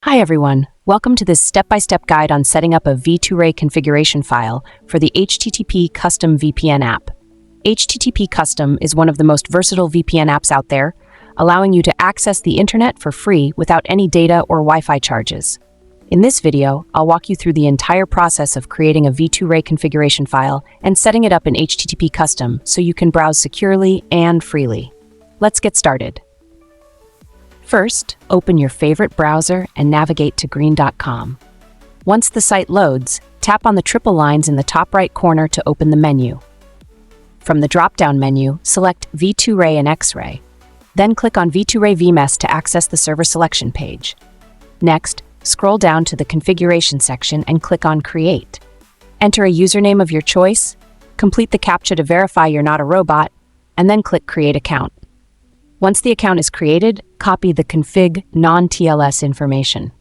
Hi everyone, welcome to this step-by-step guide on setting up a V2Ray configuration file for the HTTP Custom VPN app. HTTP Custom is one of the most versatile VPN apps out there, allowing you to access the internet for free without any data or Wi-Fi charges. In this video, I'll walk you through the entire process of creating a V2Ray configuration file and setting it up in HTTP Custom so you can browse securely and freely. Let's get started. First, open your favorite browser and navigate to green.com. Once the site loads, tap on the triple lines in the top right corner to open the menu. From the drop-down menu, select V2Ray and X-Ray. Then click on V2Ray VMess to access the server selection page. Next, scroll down to the configuration section and click on Create. Enter a username of your choice, complete the CAPTCHA to verify you're not a robot, and then click Create Account. Once the account is created, copy the config non-TLS information.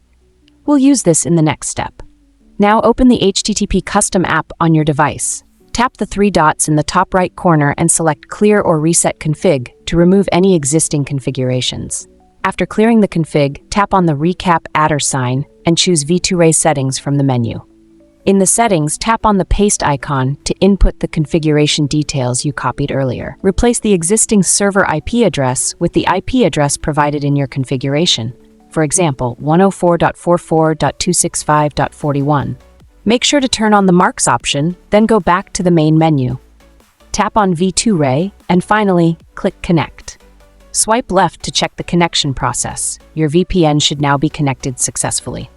We'll use this in the next step. Now open the HTTP Custom app on your device. Tap the three dots in the top right corner and select Clear or Reset Config to remove any existing configurations. After clearing the config, tap on the Recap Adder sign and choose V2Ray Settings from the menu. In the settings, tap on the paste icon to input the configuration details you copied earlier. Replace the existing server IP address with the IP address provided in your configuration. For example, 104.44.265.41. Make sure to turn on the marks option, then go back to the main menu. Tap on V2Ray, and finally, click Connect. Swipe left to check the connection process. Your VPN should now be connected successfully.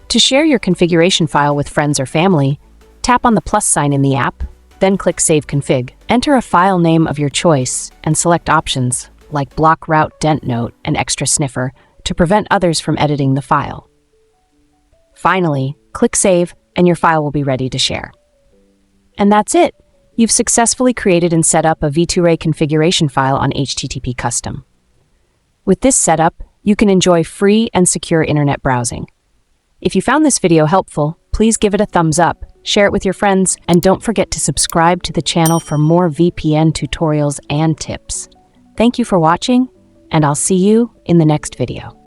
To share your configuration file with friends or family, tap on the plus sign in the app, then click Save Config. Enter a file name of your choice and select options like Block Route Dent Note and Extra Sniffer to prevent others from editing the file. Finally, click Save and your file will be ready to share. And that's it! You've successfully created and set up a V2Ray configuration file on HTTP Custom. With this setup, you can enjoy free and secure internet browsing. If you found this video helpful, please give it a thumbs up, share it with your friends, and don't forget to subscribe to the channel for more VPN tutorials and tips. Thank you for watching, and I'll see you in the next video.